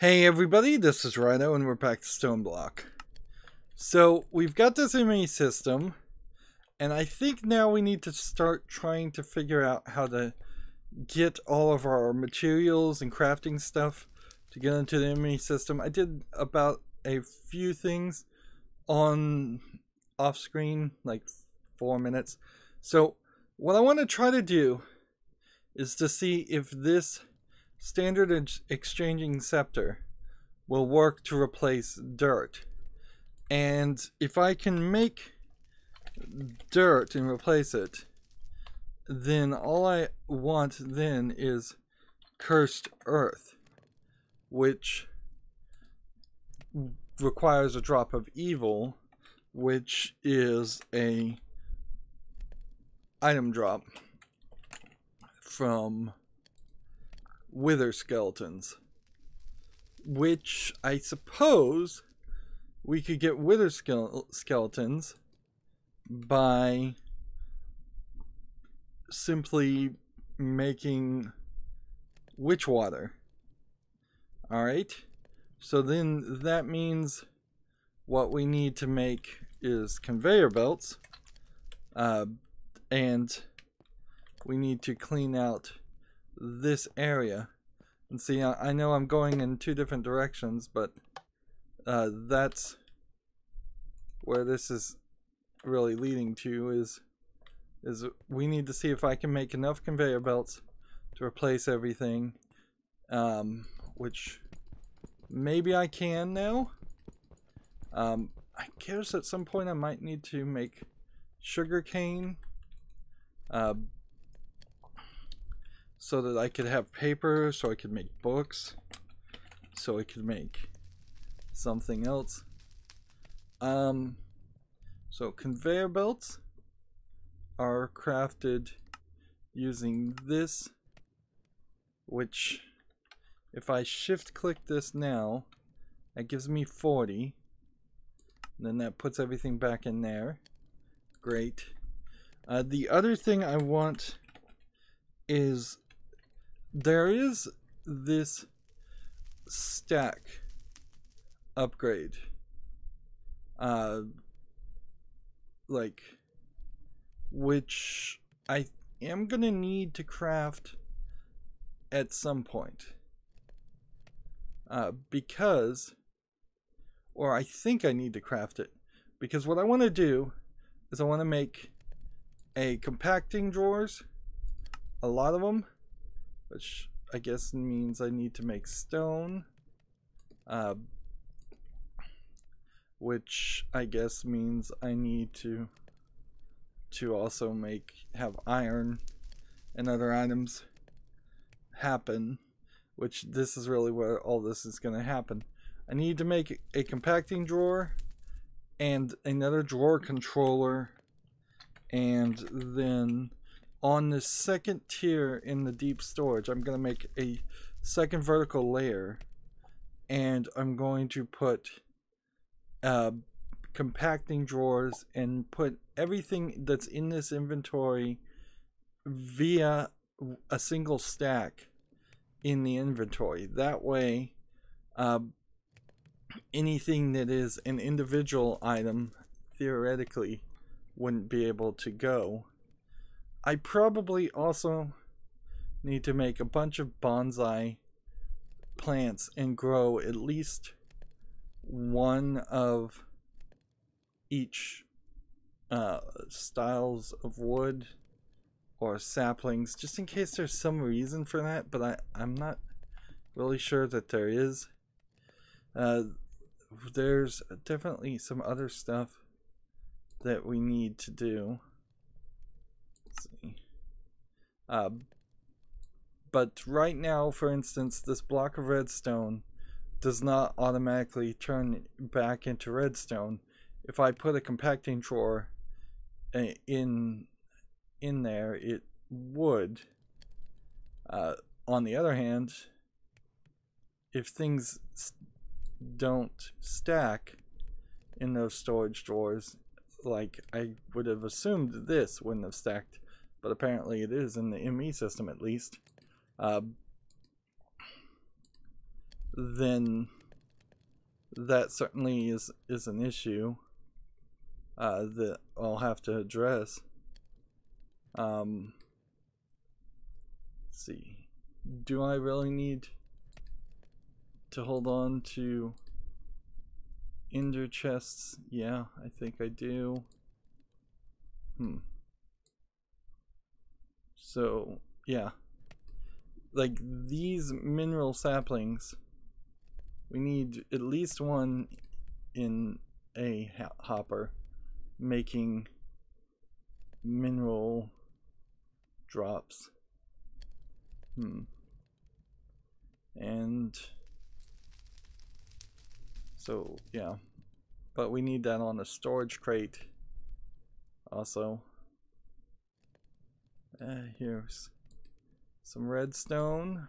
Hey everybody, this is Rydo and we're back to Stoneblock. So we've got this ME system, and I think now we need to start trying to figure out how to get all of our materials and crafting stuff to get into the ME system. I did about a few things on off screen, like 4 minutes. So what I want to try to do is to see if this standard exchanging scepter will work to replace dirt. And if I can make dirt and replace it, then all I want then is cursed earth, which requires a drop of evil, which is a item drop from wither skeletons, which I suppose we could get wither skeletons by simply making witch water. Alright, so then that means what we need to make is conveyor belts, and we need to clean out this area. And see, I know I'm going in two different directions, but that's where this is really leading to, is we need to see if I can make enough conveyor belts to replace everything, which maybe I can now. I guess at some point I might need to make sugar cane, so that I could have paper, so I could make books, so I could make something else. So conveyor belts are crafted using this, which if I shift click this now, that gives me 40. And then that puts everything back in there. Great. The other thing I want is there is this stack upgrade, which I am gonna need to craft at some point, because, or I think I need to craft it, because what I want to do is I want to make a compacting drawers, a lot of them, which I guess means I need to make stone, which I guess means I need to also have iron and other items happen, which this is really where all this is going to happen. I need to make a compacting drawer and another drawer controller, and then on the second tier in the deep storage, I'm going to make a second vertical layer, and I'm going to put compacting drawers and put everything that's in this inventory via a single stack in the inventory. That way, anything that is an individual item theoretically wouldn't be able to go. I probably also need to make a bunch of bonsai plants and grow at least one of each styles of wood or saplings, just in case there's some reason for that, but I'm not really sure that there is. There's definitely some other stuff that we need to do. Let's see. But right now, for instance, this block of redstone does not automatically turn back into redstone. If I put a compacting drawer in there, it would. On the other hand, if things don't stack in those storage drawers, like I would have assumed this wouldn't have stacked, but apparently it is in the ME system at least. then that certainly is an issue that I'll have to address. Let's see. Do I really need to hold on to ender chests? Yeah, I think I do. So, yeah. Like these mineral saplings, we need at least one in a hopper making mineral drops. And so, yeah. But we need that on a storage crate also. Here's some redstone.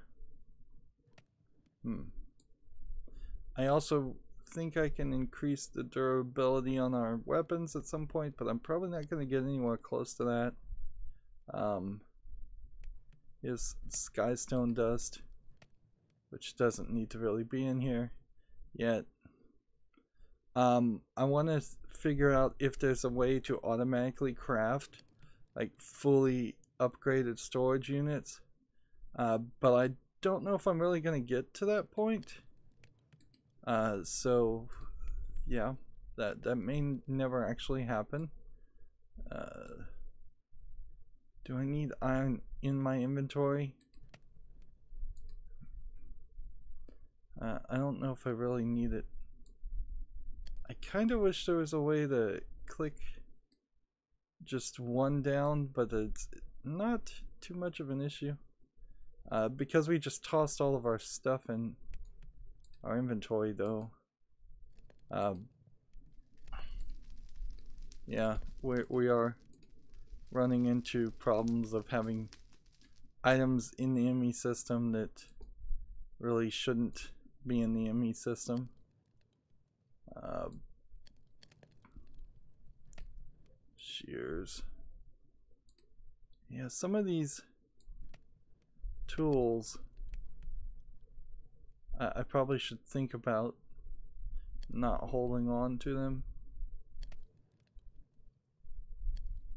I also think I can increase the durability on our weapons at some point, but I'm probably not going to get anywhere close to that. Here's skystone dust, which doesn't need to really be in here yet. I want to figure out if there's a way to automatically craft like fully upgraded storage units, but I don't know if I'm really going to get to that point. So yeah, that may never actually happen. Do I need iron in my inventory? I don't know if I really need it. I kind of wish there was a way to click just one down, but it's not too much of an issue. Because we just tossed all of our stuff in our inventory though. Yeah, we are running into problems of having items in the ME system that really shouldn't be in the ME system. Shears. Yeah, some of these tools I probably should think about not holding on to them.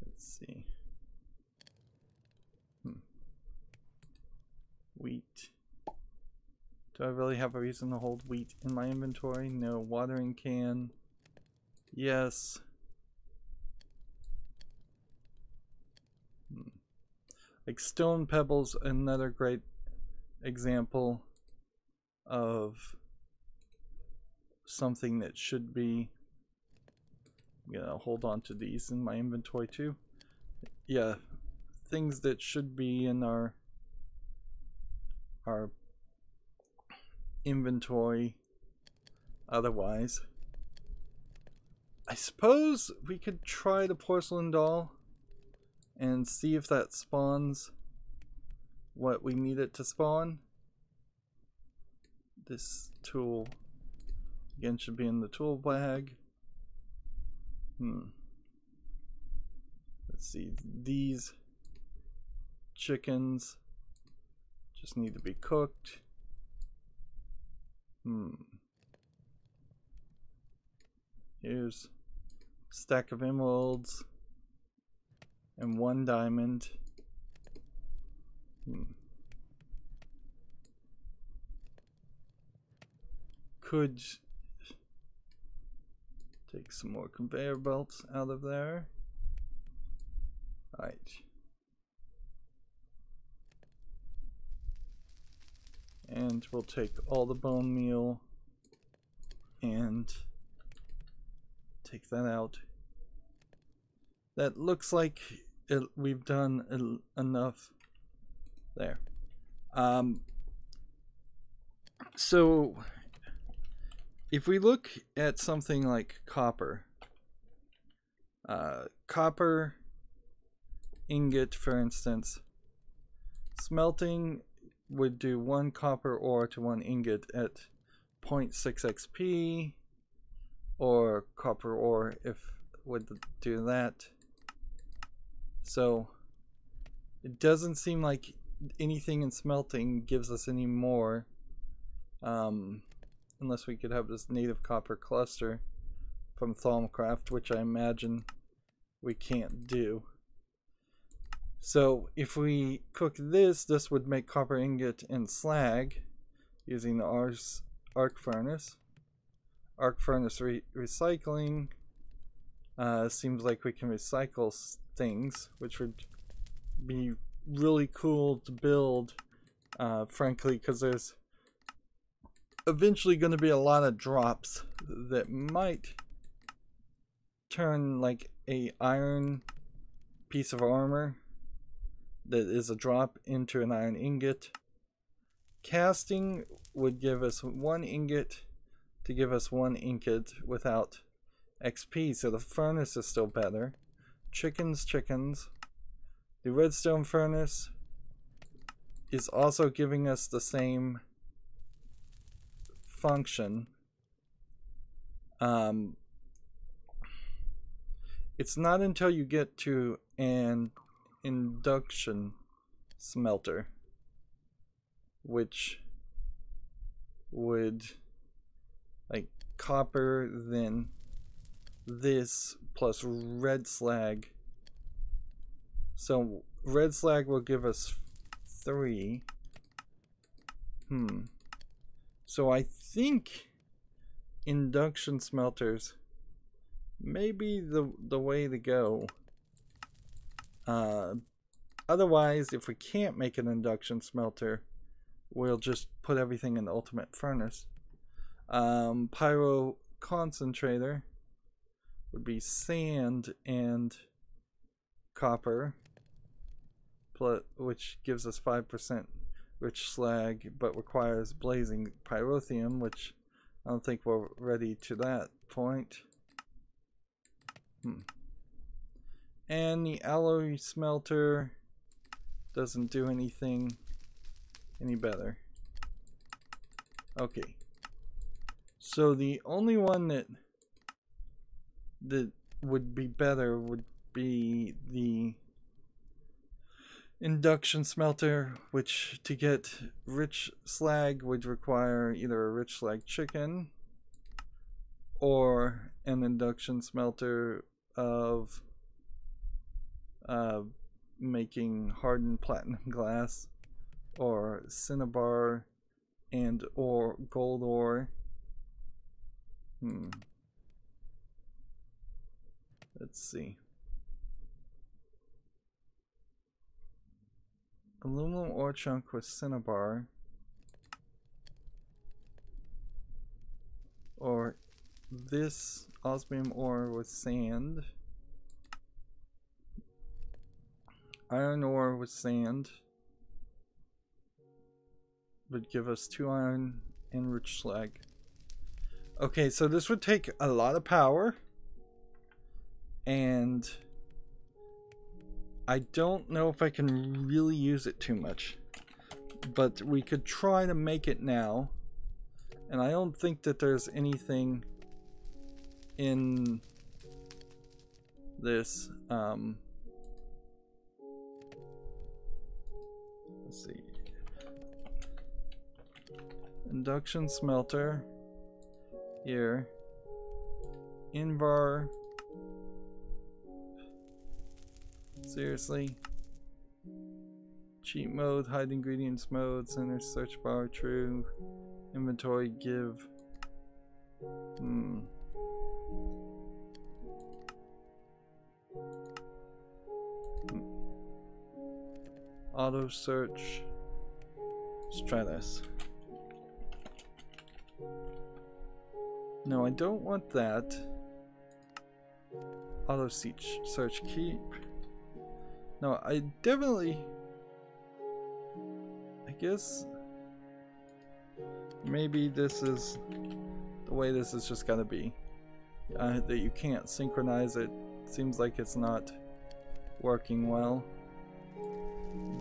Let's see. Wheat. Do I really have a reason to hold wheat in my inventory? No. Watering can. Yes. Like stone pebbles, another great example of something that should be. I'm gonna hold on to these in my inventory too. Yeah, things that should be in our inventory otherwise. I suppose we could try the porcelain doll and see if that spawns what we need it to spawn. This tool again should be in the tool bag. Let's see, these chickens just need to be cooked. Here's a stack of emeralds and 1 diamond. Could take some more conveyor belts out of there. Right. And we'll take all the bone meal and take that out. That looks like we've done enough there. So if we look at something like copper, copper ingot, for instance, smelting would do 1 copper ore to 1 ingot at 0.6 XP, or copper ore if would do that. So it doesn't seem like anything in smelting gives us any more Unless we could have this native copper cluster from Thalmcraft, which I imagine we can't do. So if we cook this would make copper ingot and slag using the arc furnace. Arc furnace recycling. Seems like we can recycle things, which would be really cool to build, frankly, because there's eventually going to be a lot of drops that might turn like a iron piece of armor that is a drop into an iron ingot. Casting would give us 1 ingot to give us 1 ingot without XP, so the furnace is still better. Chickens. The redstone furnace is also giving us the same function. It's not until you get to an induction smelter, which would like copper, then this plus red slag. So red slag will give us 3. So I think induction smelters may be the way to go. Otherwise, if we can't make an induction smelter, we'll just put everything in the ultimate furnace. Pyro concentrator would be sand and copper, which gives us 5% rich slag, but requires blazing pyrotheum, which I don't think we're ready to that point. And the alloy smelter doesn't do anything any better. Okay, so the only one that would be better would be the induction smelter, which to get rich slag would require either a rich slag chicken or an induction smelter of making hardened platinum glass or cinnabar and or gold ore. Let's see. Aluminum ore chunk with cinnabar, or this osmium ore with sand, iron ore with sand would give us 2 iron and rich slag. Okay, so this would take a lot of power, and I don't know if I can really use it too much, but we could try to make it now. And I don't think that there's anything in this. Let's see. Induction smelter here. Invar. Seriously? Cheat mode, hide ingredients mode, center search bar, true. Inventory, give. Auto search. Let's try this. No, I don't want that. Auto search keep. No, I definitely, I guess maybe this is the way this is just gotta be. That you can't synchronize it. Seems like it's not working well.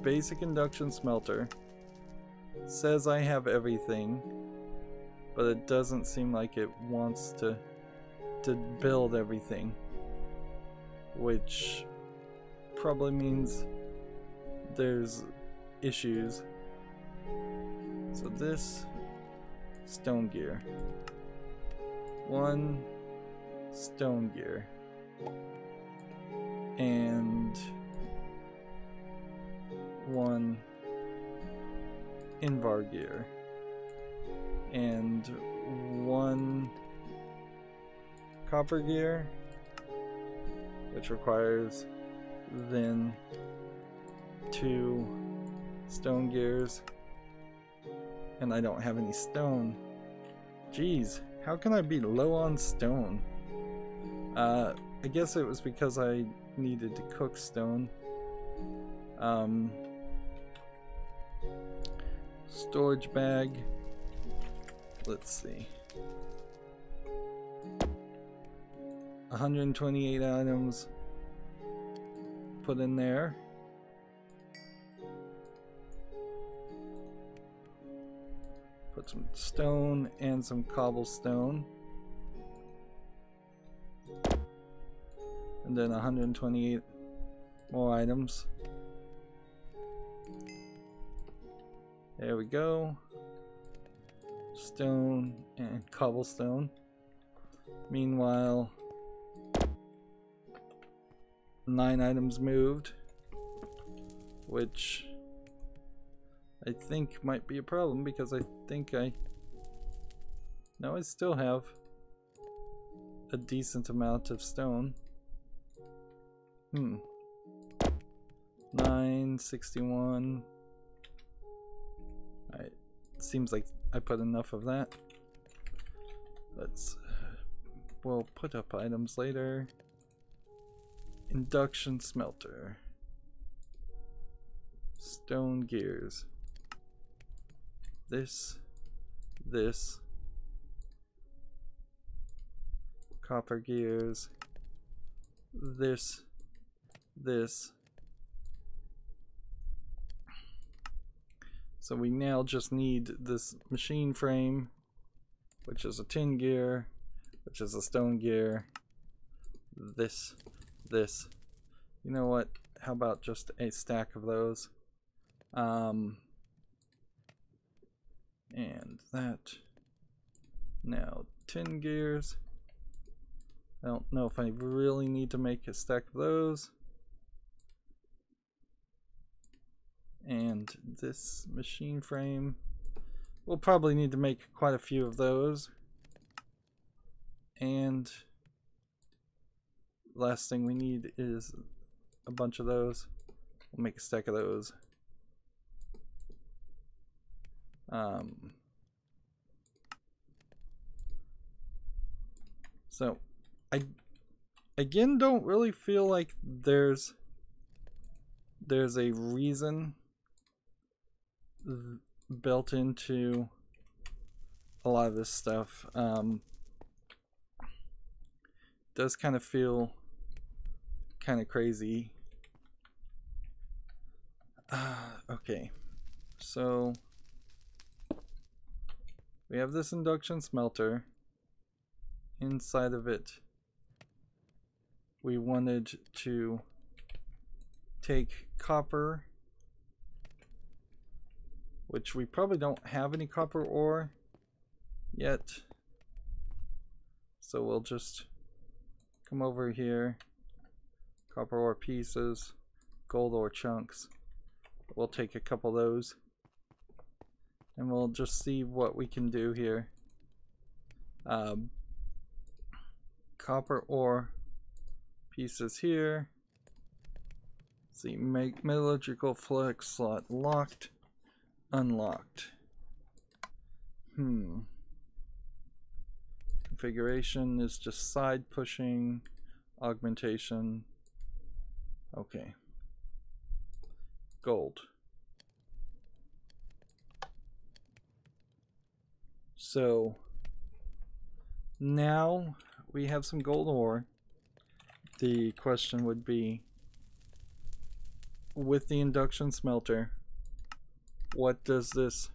Basic induction smelter says I have everything, but it doesn't seem like it wants to build everything, which probably means there's issues. So this stone gear. 1 stone gear. And 1 invar gear. And 1 copper gear, which requires then 2 stone gears, and I don't have any stone. Jeez, how can I be low on stone? I guess it was because I needed to cook stone. Storage bag. Let's see. 128 items put in there. Put some stone and some cobblestone. And then 128 more items. There we go. Stone and cobblestone. Meanwhile, 9 items moved, which I think might be a problem because I think I still have a decent amount of stone. 961. Alright, seems like I put enough of that. We'll put up items later. Induction Smelter. Stone gears. This. Copper gears. This. So we now just need this machine frame, which is a tin gear, which is a stone gear. This. You know what? How about just a stack of those? And that. Now, tin gears. I don't know if I really need to make a stack of those. And this machine frame. We'll probably need to make quite a few of those. And last thing we need is a bunch of those. We'll make a stack of those. So I again don't really feel like there's a reason built into a lot of this stuff. Does kind of feel kind of crazy. Okay, so we have this induction smelter. Inside of it, we wanted to take copper, which we probably don't have any copper ore yet, so we'll just come over here. Copper ore pieces, gold ore chunks. We'll take a couple of those and we'll just see what we can do here. Copper ore pieces here. Let's see, make metallurgical flex slot locked, unlocked. Configuration is just side pushing, augmentation. Okay. Gold. So now we have some gold ore. The question would be, with the induction smelter, what does this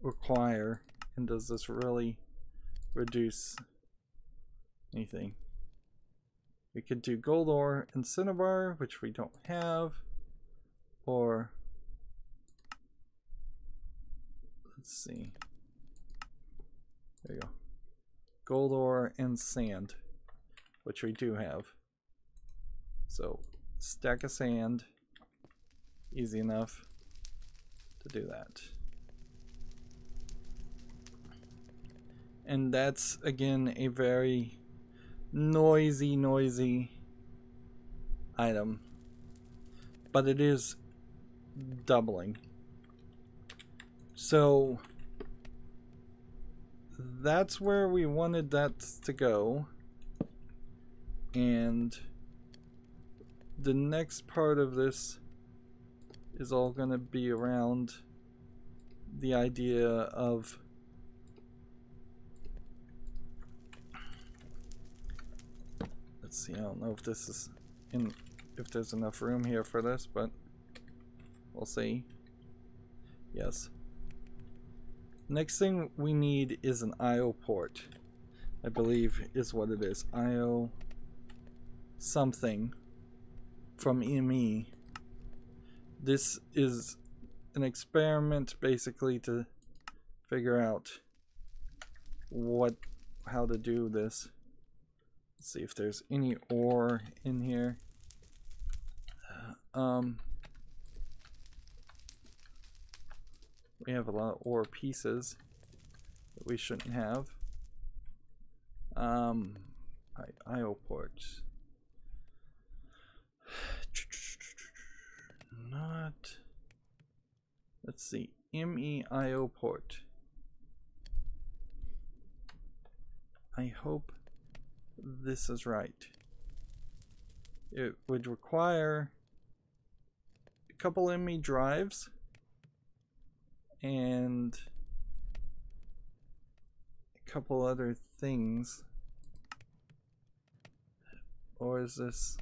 require, and does this really reduce anything? We could do gold ore and cinnabar, which we don't have, or let's see, There you go. Gold ore and sand, which we do have. So stack of sand, easy enough to do that. And that's again a very noisy item, but it is doubling. So that's where we wanted that to go. And the next part of this is all going to be around the idea of let's see, I don't know if this is if there's enough room here for this, but we'll see. Yes. Next thing we need is an IO port, I believe is what it is. IO something from ME. This is an experiment basically to figure out how to do this. Let's see if there's any ore in here. We have a lot of ore pieces that we shouldn't have. IO ports. Not. Let's see. MEIO port. I hope this is right. It would require a couple ME drives and a couple other things. Or is this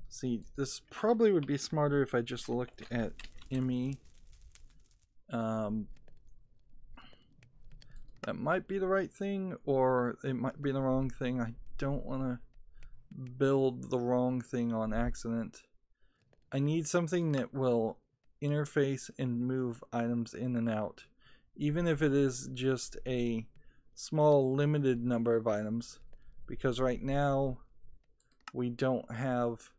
see, this probably would be smarter if I just looked at ME. That might be the right thing, or it might be the wrong thing. I don't want to build the wrong thing on accident. I need something that will interface and move items in and out, even if it is just a small limited number of items, because right now we don't have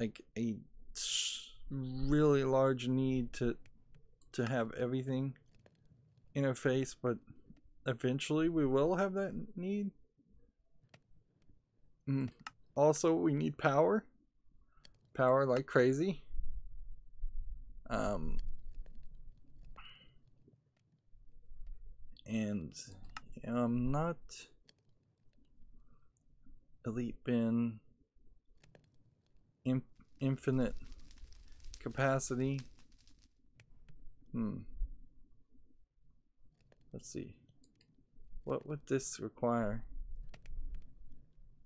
like a really large need to have everything interface, but eventually we will have that need. Also, we need power like crazy. And I'm not elite bin, infinite capacity. Let's see, what would this require?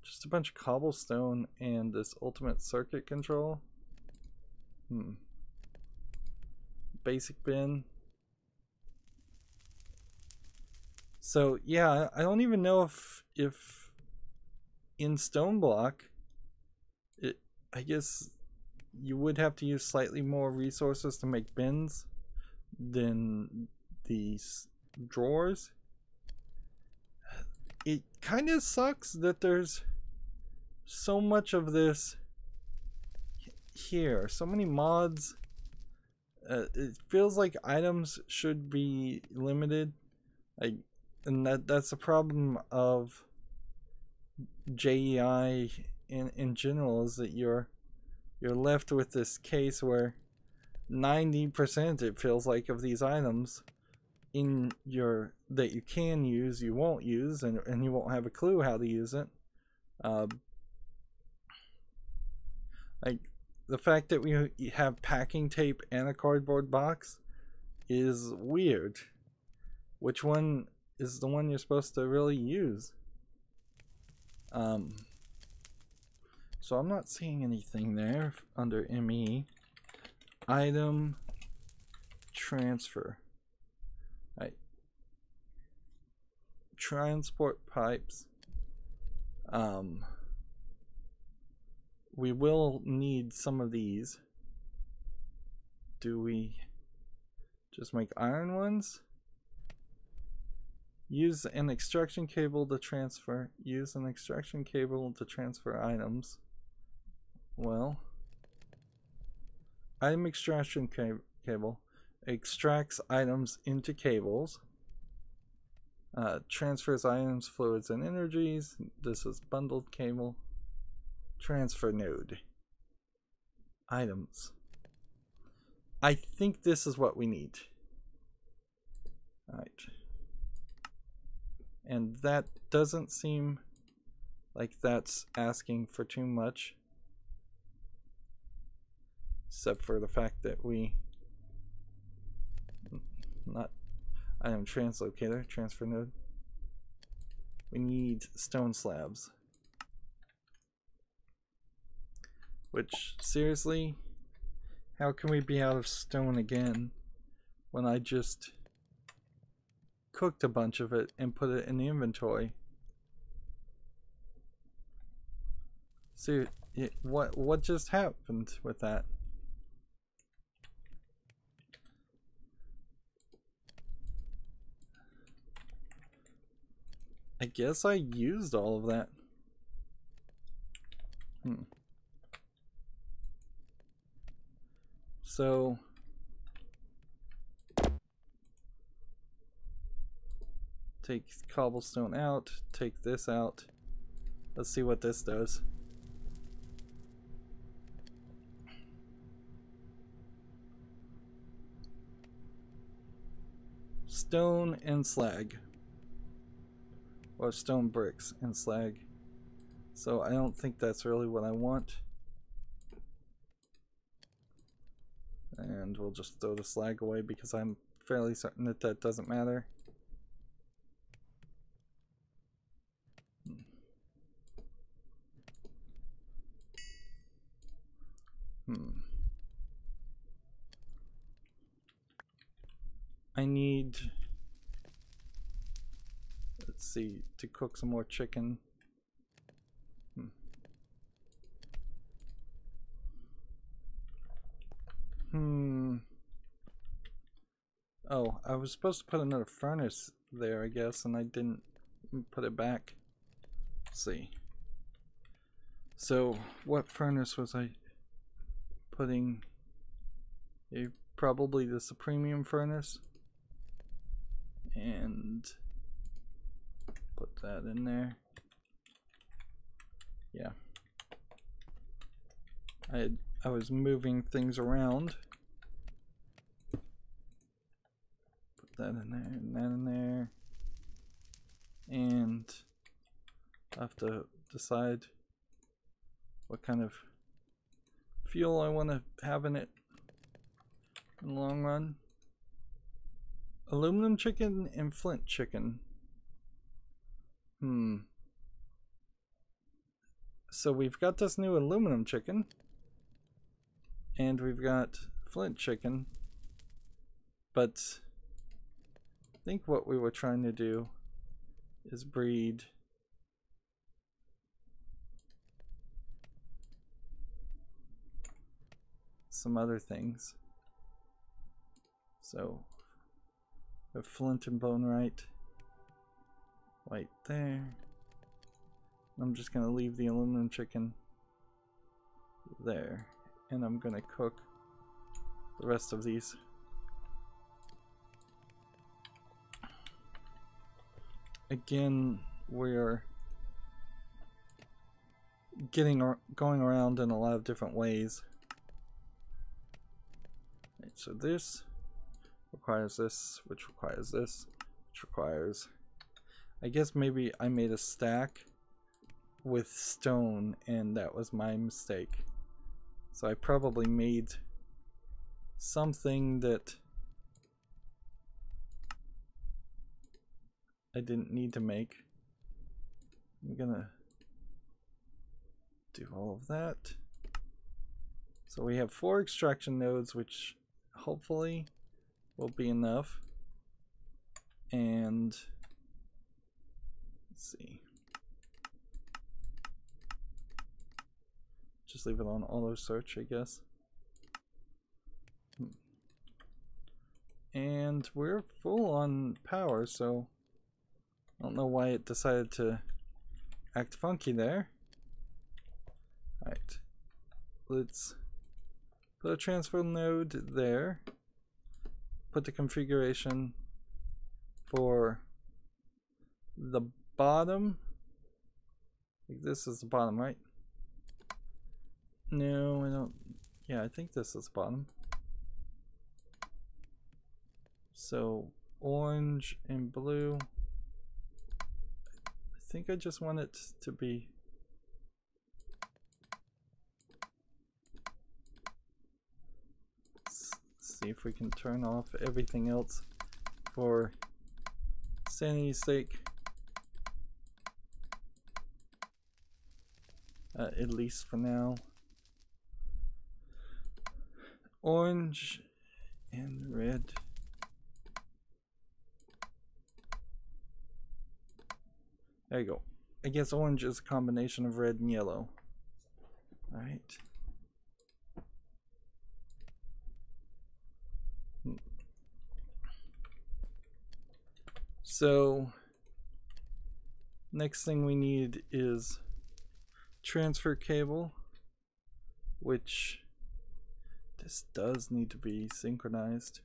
Just a bunch of cobblestone and this ultimate circuit control. Basic bin. So yeah, I don't even know if in Stoneblock, I guess you would have to use slightly more resources to make bins than these drawers. It kind of sucks that there's so much of this here, so many mods. It feels like items should be limited, and that's a problem of JEI in general, is that you're left with this case where 90% it feels like of these items in that you can use, you won't use, and you won't have a clue how to use it. Like the fact that we have packing tape and a cardboard box is weird. Which one is the one you're supposed to really use? So I'm not seeing anything there under ME. Item transfer. Right. Transport pipes. We will need some of these. Do we? Just make iron ones. Use an extraction cable to transfer. Use an extraction cable to transfer items. Well, item extraction cable extracts items into cables. Transfers items, fluids, and energies. This is bundled cable. Transfer node. Items. I think this is what we need. Alright. And that doesn't seem like that's asking for too much. Except for the fact that we... Not item translocator, transfer node. We need stone slabs. Which, seriously, how can we be out of stone again when I just cooked a bunch of it and put it in the inventory? See, what just happened with that? I guess I used all of that. So take cobblestone out, take this out. Let's see what this does. Stone and slag. Or stone bricks and slag. So I don't think that's really what I want. And we'll just throw the slag away because I'm fairly certain that that doesn't matter. I need, let's see, to cook some more chicken. Oh, I was supposed to put another furnace there, I guess, and I didn't put it back. Let's see. So, what furnace was I putting? Probably the premium furnace. And put that in there. Yeah. I was moving things around. Put that in there and that in there. And I have to decide what kind of fuel I want to have in it in the long run. Aluminum chicken and flint chicken. So we've got this new aluminum chicken. And we've got flint chicken. But I think what we were trying to do is breed some other things. So a flint and bonerite right there. I'm just gonna leave the aluminum chicken there, and I'm gonna cook the rest of these. Again, we're going around in a lot of different ways. Right, so this requires this, which requires this, which requires... I guess maybe I made a stack with stone and that was my mistake. So I probably made something that I didn't need to make. I'm gonna do all of that. So we have 4 extraction nodes, which hopefully will be enough. And let's see. Just leave it on auto search, I guess. And we're full on power, so I don't know why it decided to act funky there. Alright, let's put a transfer node there. Put the configuration for the bottom. Like this is the bottom, right? No, I don't. Yeah, I think this is the bottom. So orange and blue. I think I just want it to be. Let's see if we can turn off everything else for sanity's sake. At least for now. Orange and red. There you go. I guess orange is a combination of red and yellow. Alright. So, next thing we need is transfer cable, which this does need to be synchronized.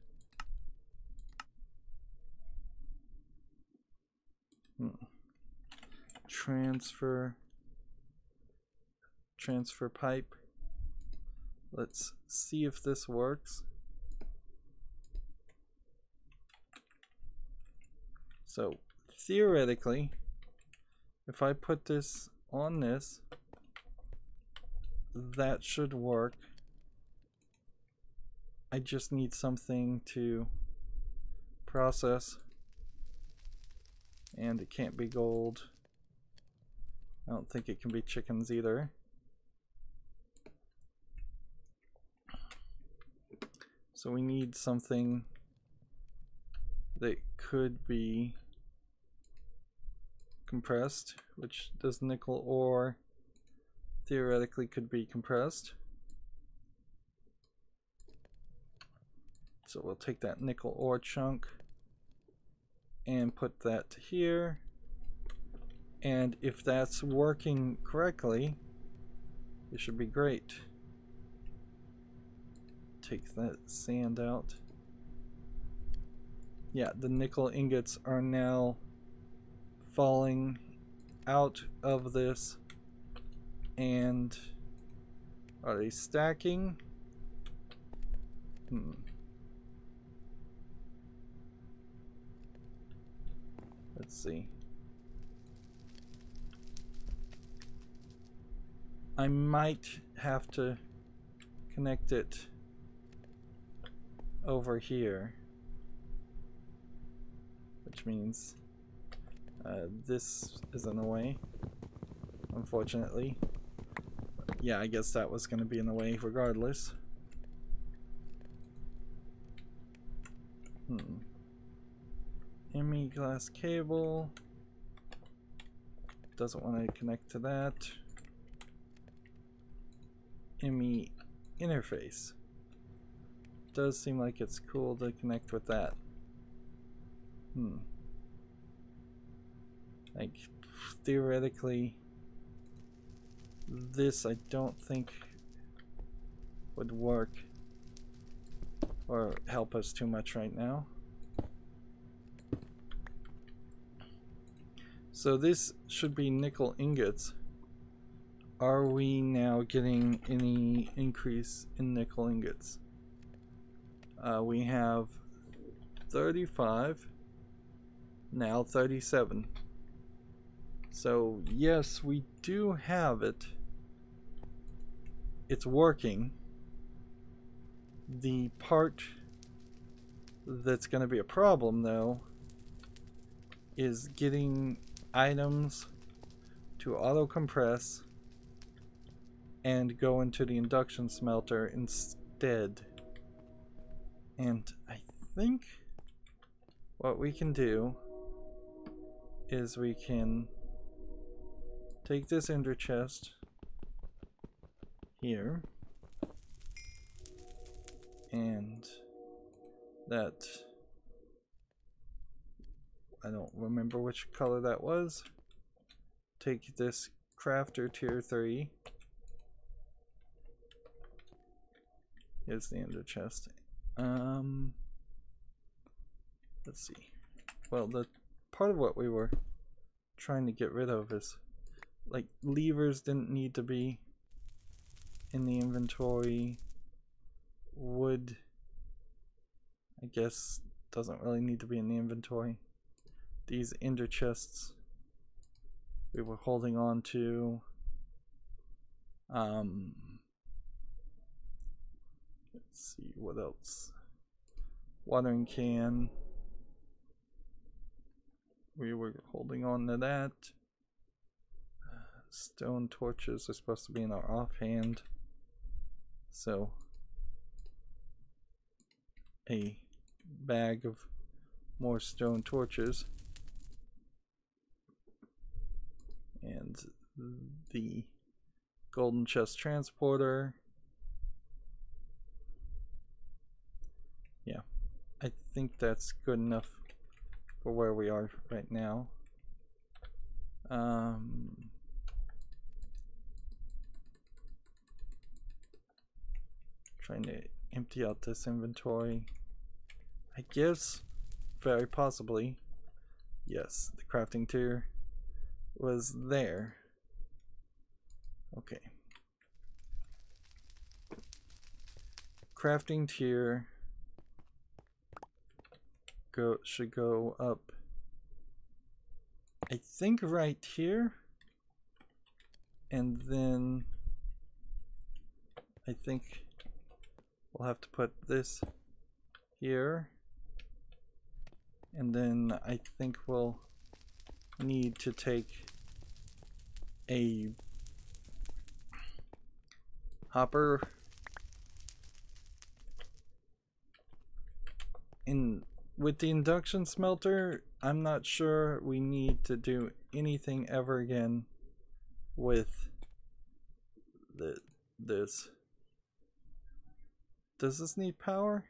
Transfer pipe. Let's see if this works. So theoretically, if I put this on this, that should work. I just need something to process, and it can't be gold. I don't think it can be chickens either. So we need something that could be compressed, which this nickel ore theoretically could be compressed. So we'll take that nickel ore chunk and put that here. And if that's working correctly, it should be great. Take that sand out. Yeah, the nickel ingots are now falling out of this. And are they stacking? Let's see. I might have to connect it over here, which means this is in the way, unfortunately. Yeah, I guess that was going to be in the way regardless. ME glass cable doesn't want to connect to that. ME interface does seem like it's cool to connect with that. Like theoretically, this I don't think would work or help us too much right now. So this should be nickel ingots. Are we now getting any increase in nickel ingots? We have 35, now 37. So yes, we do have it. It's working. The part that's going to be a problem though is getting items to auto compress and go into the induction smelter instead. And I think what we can do is we can take this ender chest here and that I don't remember which color that was. Take this crafter tier 3. Here's the ender chest. Let's see. Well, the part of what we were trying to get rid of is, like, levers didn't need to be in the inventory. Wood, I guess, doesn't really need to be in the inventory. These ender chests we were holding on to. Let's see, what else? Watering can. We were holding on to that. Stone torches are supposed to be in our offhand. So, a bag of more stone torches. And the golden chest transporter. Yeah, I think that's good enough for where we are right now. Trying to empty out this inventory. I guess, very possibly, yes, the crafting tier was there. Okay. Crafting tier should go up, I think, right here, and then I think we'll have to put this here, and then I think we'll need to take a hopper in. With the induction smelter, I'm not sure we need to do anything ever again with this. Does this need power?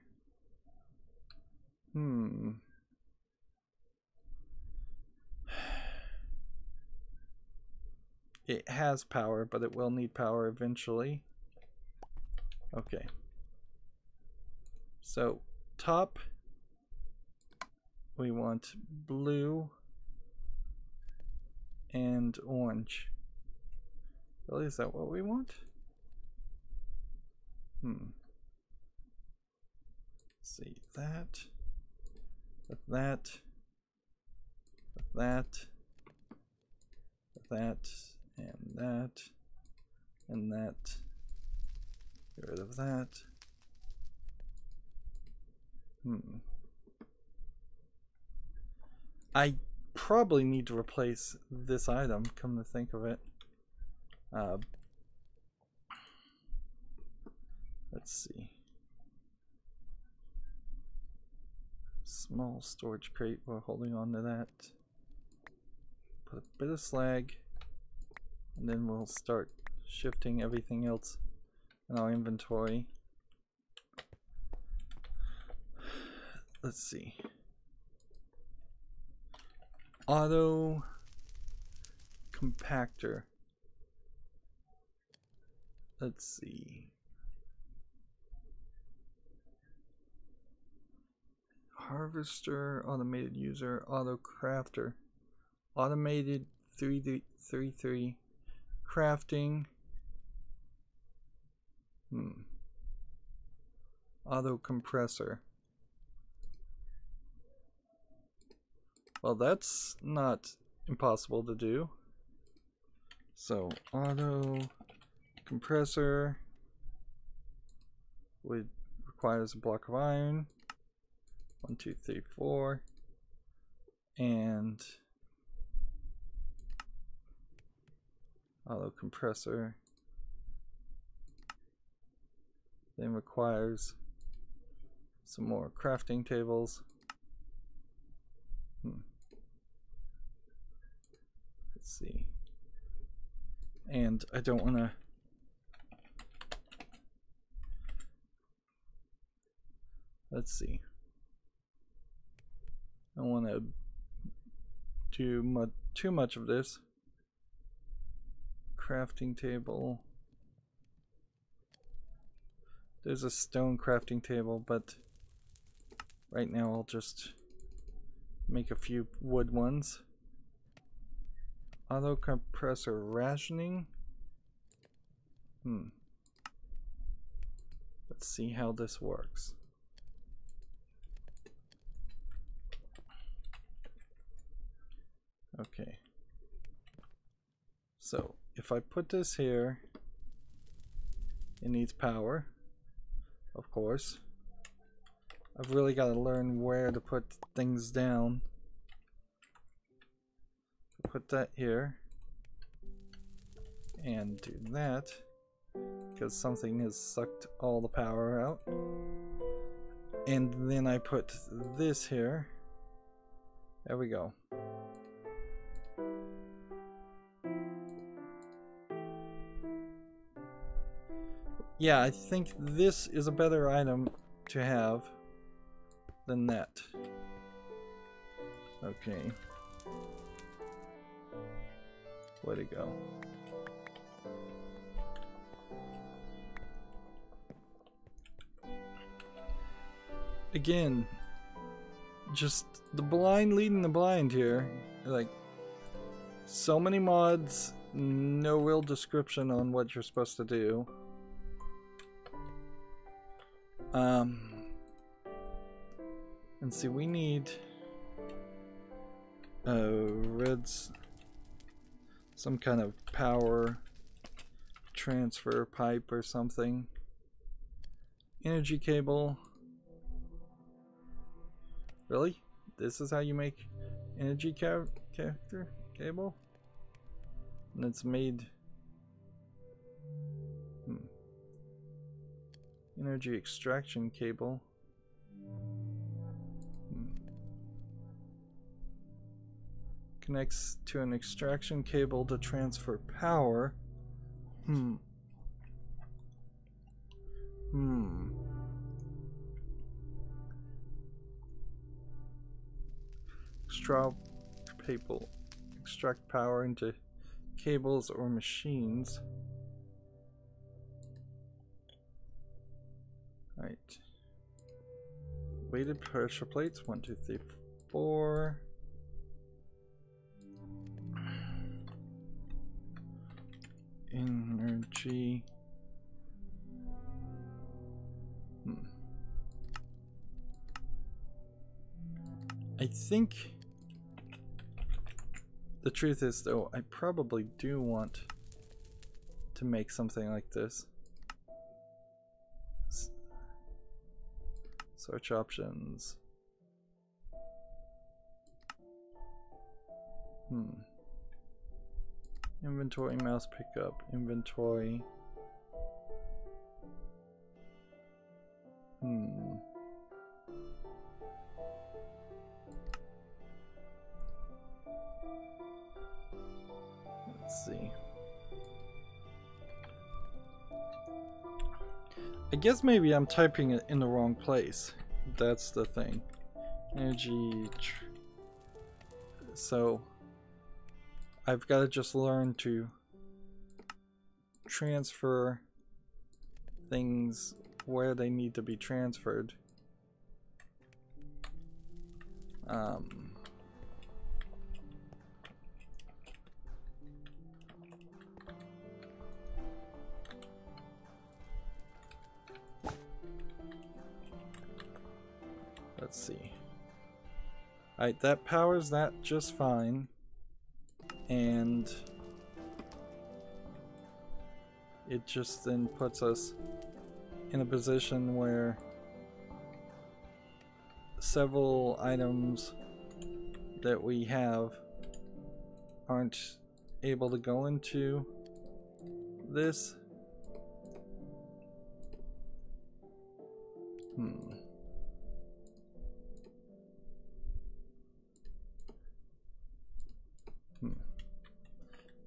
It has power, but it will need power eventually. Okay. So, top, we want blue and orange. Really, is that what we want? Let's see, that, with that, with that, with that, and that, and that. Get rid of that. I probably need to replace this item, come to think of it. Let's see. Small storage crate, we're holding on to that. Put a bit of slag, and then we'll start shifting everything else in our inventory. Let's see. Auto compactor. Let's see. Harvester, automated user, auto crafter, automated 333 crafting. Auto compressor. Well, that's not impossible to do. So auto compressor requires a block of iron. 1, 2, 3, 4, and auto compressor then requires some more crafting tables. Let's see. And I don't want to. Let's see. I want to do too much of this. Crafting table. There's a stone crafting table, but right now I'll just make a few wood ones. Auto compressor rationing. Let's see how this works. Okay. So if I put this here, it needs power, of course. I've really got to learn where to put things down. Put that here and do that because something has sucked all the power out. And then I put this here. There we go. Yeah, I think this is a better item to have than that. Okay. Way to go. Again, just the blind leading the blind here. Like, so many mods, no real description on what you're supposed to do. And see, we need some kind of power transfer pipe or something. Energy cable. Really? This is how you make energy cable? And it's made... Energy extraction cable. Connects to an extraction cable to transfer power. Extract power into cables or machines. Right. Weighted pressure plates. 1, 2, 3, 4. Energy. I think the truth is, though, I probably do want to make something like this. Search options. Inventory, mouse pickup, inventory. Let's see. I guess maybe I'm typing it in the wrong place. That's the thing. Energy. So I've got to just learn to transfer things where they need to be transferred. Let's see. Alright, that powers that just fine. And it just then puts us in a position where several items that we have aren't able to go into this.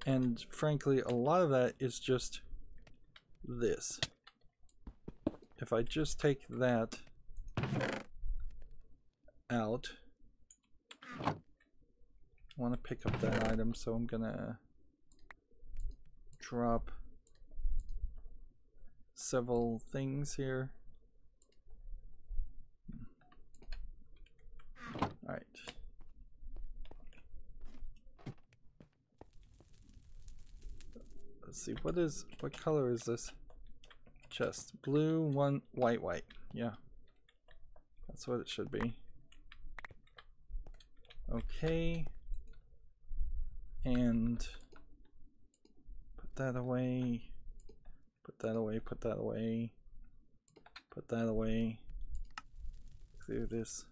And frankly, a lot of that is just this. If I just take that out, want to pick up that item, so I'm gonna drop several things here. Alright. Let's see, what color is this chest? Blue, one, white. Yeah. That's what it should be. Okay. And put that away. Put that away, put that away. Put that away. Clear this.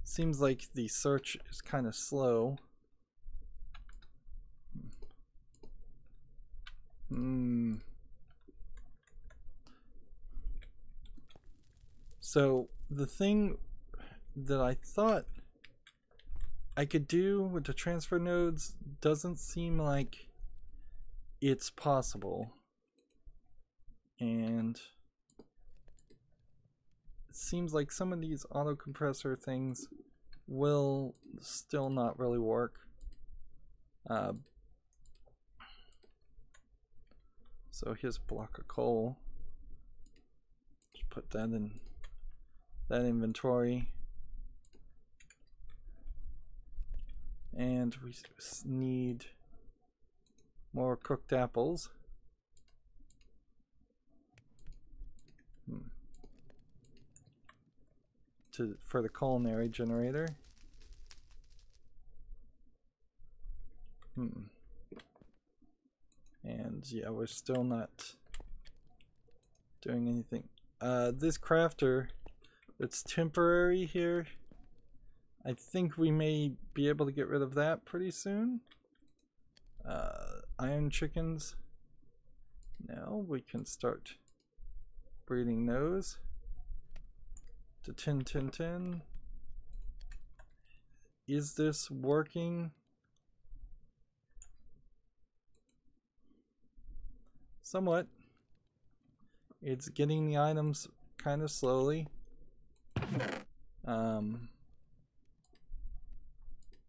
Seems like the search is kind of slow. So the thing that I thought I could do with the transfer nodes doesn't seem like it's possible. And it seems like some of these auto compressor things will still not really work. So here's a block of coal. Just put that in that inventory. And we need more cooked apples. For the culinary generator. And yeah, we're still not doing anything. This crafter that's temporary here, I think we may be able to get rid of that pretty soon. Iron chickens. Now we can start breeding those. To 10. Is this working? Somewhat. It's getting the items kind of slowly.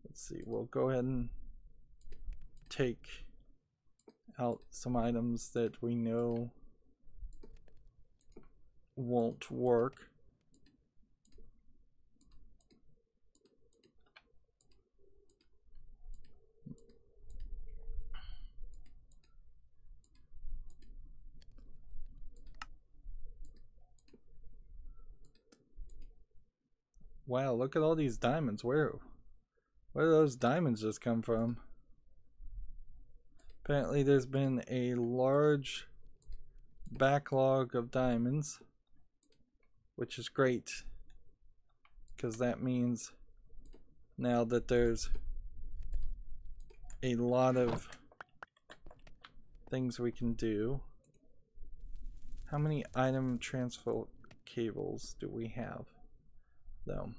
Let's see, we'll go ahead and take out some items that we know won't work. Wow, look at all these diamonds. Where do those diamonds just come from? Apparently there's been a large backlog of diamonds, which is great, because that means now that there's a lot of things we can do. How many item transfer cables do we have, though?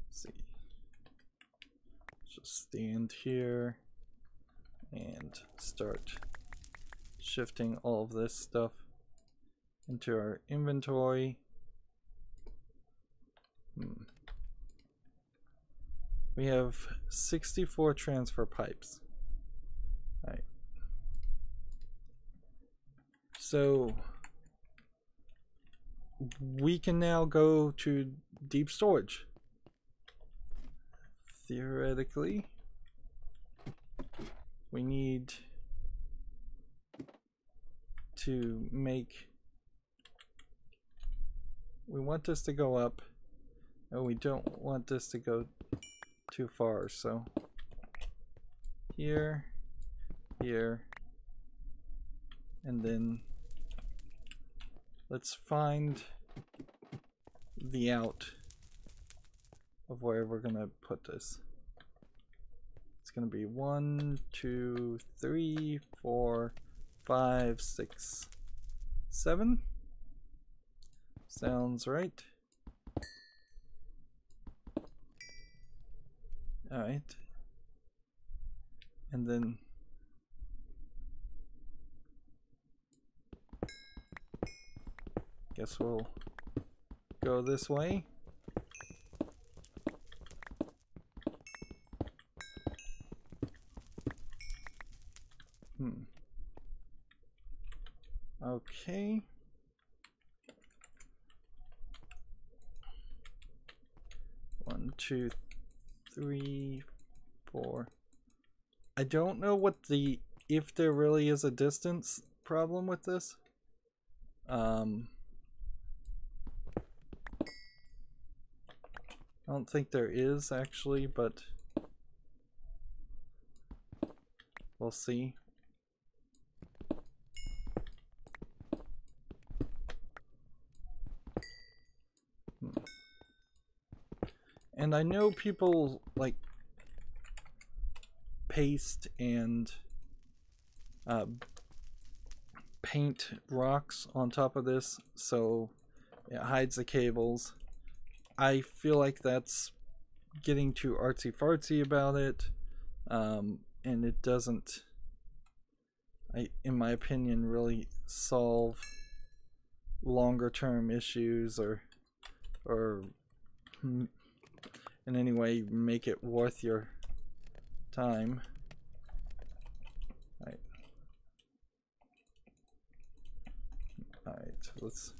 Let's see. Just stand here and start shifting all of this stuff into our inventory. We have 64 transfer pipes. All right. So we can now go to deep storage. Theoretically, we need to make, we want this to go up, and we don't want this to go too far, so here, and then let's find the out of where we're gonna put this. It's gonna be 1, 2, 3, 4, 5, 6, 7. Sounds right. Alright. And then Guess we'll go this way. Okay. One, two, three, four. I don't know what if there really is a distance problem with this. I don't think there is actually, but we'll see. And I know people like paste and paint rocks on top of this so it hides the cables. I feel like that's getting too artsy-fartsy about it, and it doesn't, in my opinion, really solve longer-term issues or in any way make it worth your time. Alright, so let's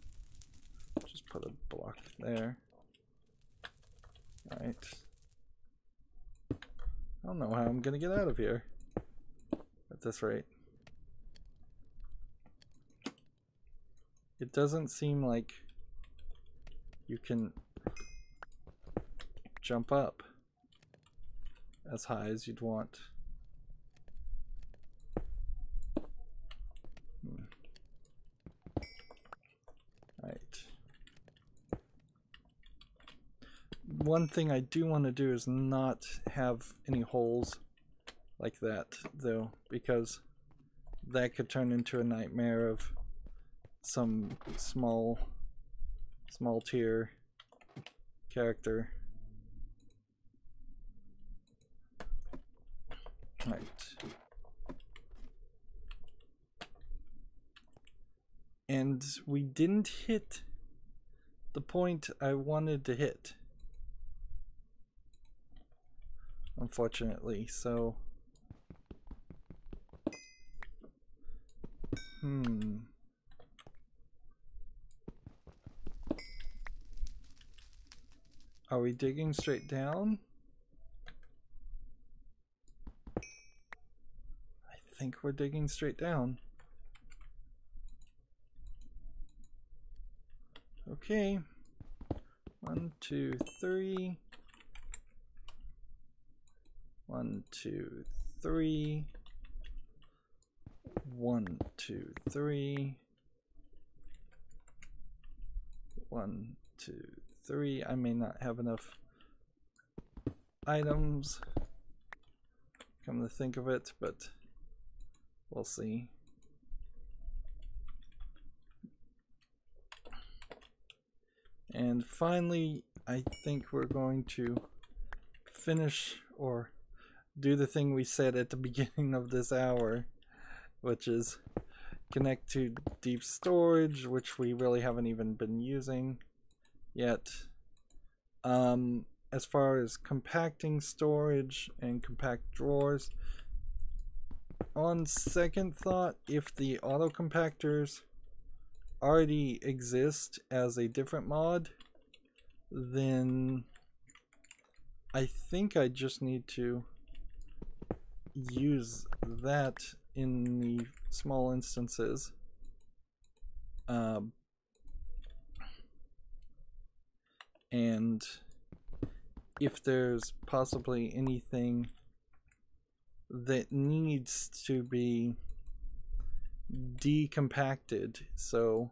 just put a block there. Alright. I don't know how I'm gonna get out of here at this rate. It doesn't seem like you can jump up as high as you'd want. Right. One thing I do want to do is not have any holes like that though, because that could turn into a nightmare of some small tier character. Right. And we didn't hit the point I wanted to hit, unfortunately, so are we digging straight down? I think we're digging straight down. Okay. 1, 2, 3. 1, 2, 3. 1, 2, 3. 1, 2, 3. I may not have enough items, come to think of it, but we'll see. And finally, I think we're going to finish or do the thing we said at the beginning of this hour, which is connect to deep storage, which we really haven't even been using yet. As far as compacting storage and compact drawers, on second thought, if the auto compactors already exist as a different mod, then I think I just need to use that in the small instances. And if there's possibly anything that needs to be decompacted, so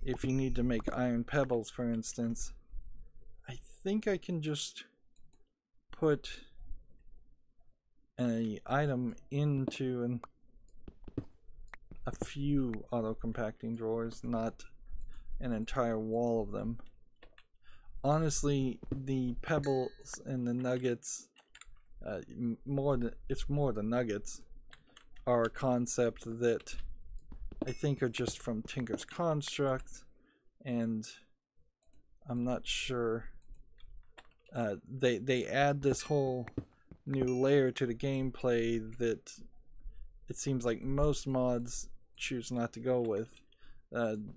if you need to make iron pebbles, for instance, I think I can just put an item into a few auto compacting drawers, not an entire wall of them. Honestly, the pebbles and the nuggets, it's more the nuggets, are a concept that I think are just from Tinker's Construct, and I'm not sure. They add this whole new layer to the gameplay that it seems like most mods choose not to go with.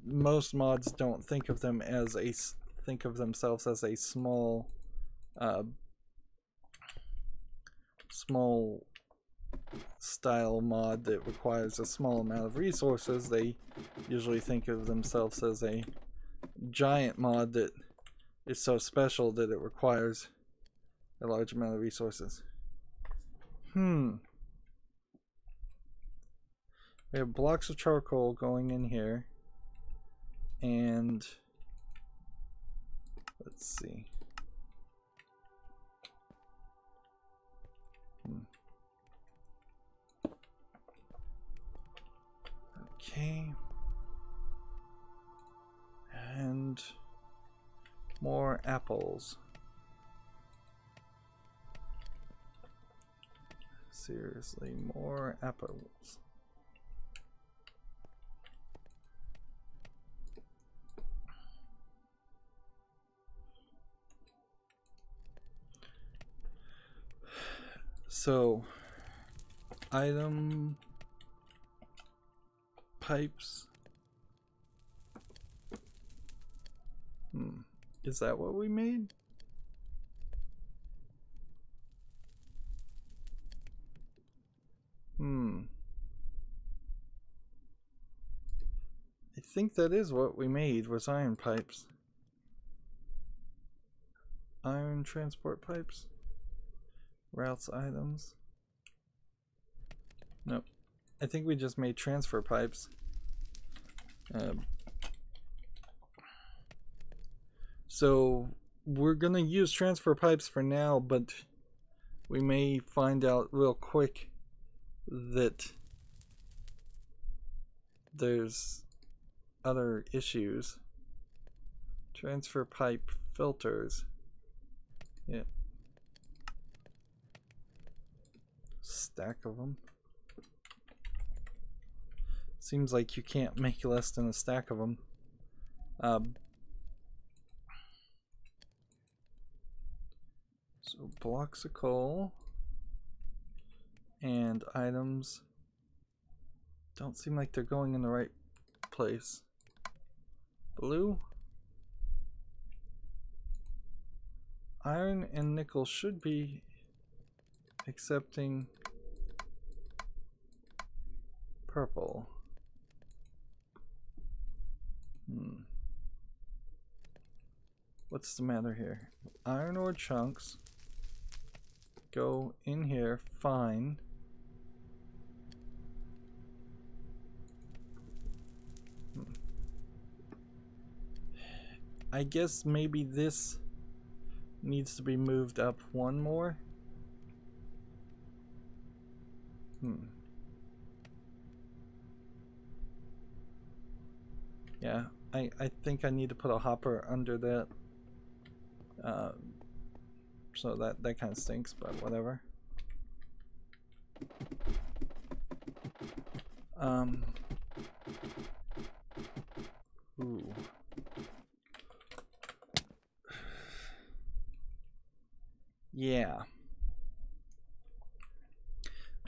Most mods don't think of them as think of themselves as a small style mod that requires a small amount of resources. They usually think of themselves as a giant mod that is so special that it requires a large amount of resources. We have blocks of charcoal going in here, and let's see. Okay. And more apples. Seriously, more apples. So, item pipes. Is that what we made? I think that is what we made, was iron pipes. Iron transport pipes. Routes items. Nope. I think we just made transfer pipes. So we're gonna use transfer pipes for now, but we may find out real quick that there's other issues. Transfer pipe filters. Yeah. Stack of them. Seems like you can't make less than a stack of them. So blocks of coal and items don't seem like they're going in the right place. Blue. Iron and nickel should be accepting purple. What's the matter here? Iron ore chunks go in here fine. I guess maybe this needs to be moved up one more. Yeah, I think I need to put a hopper under that. So that kind of stinks, but whatever. Ooh. Yeah.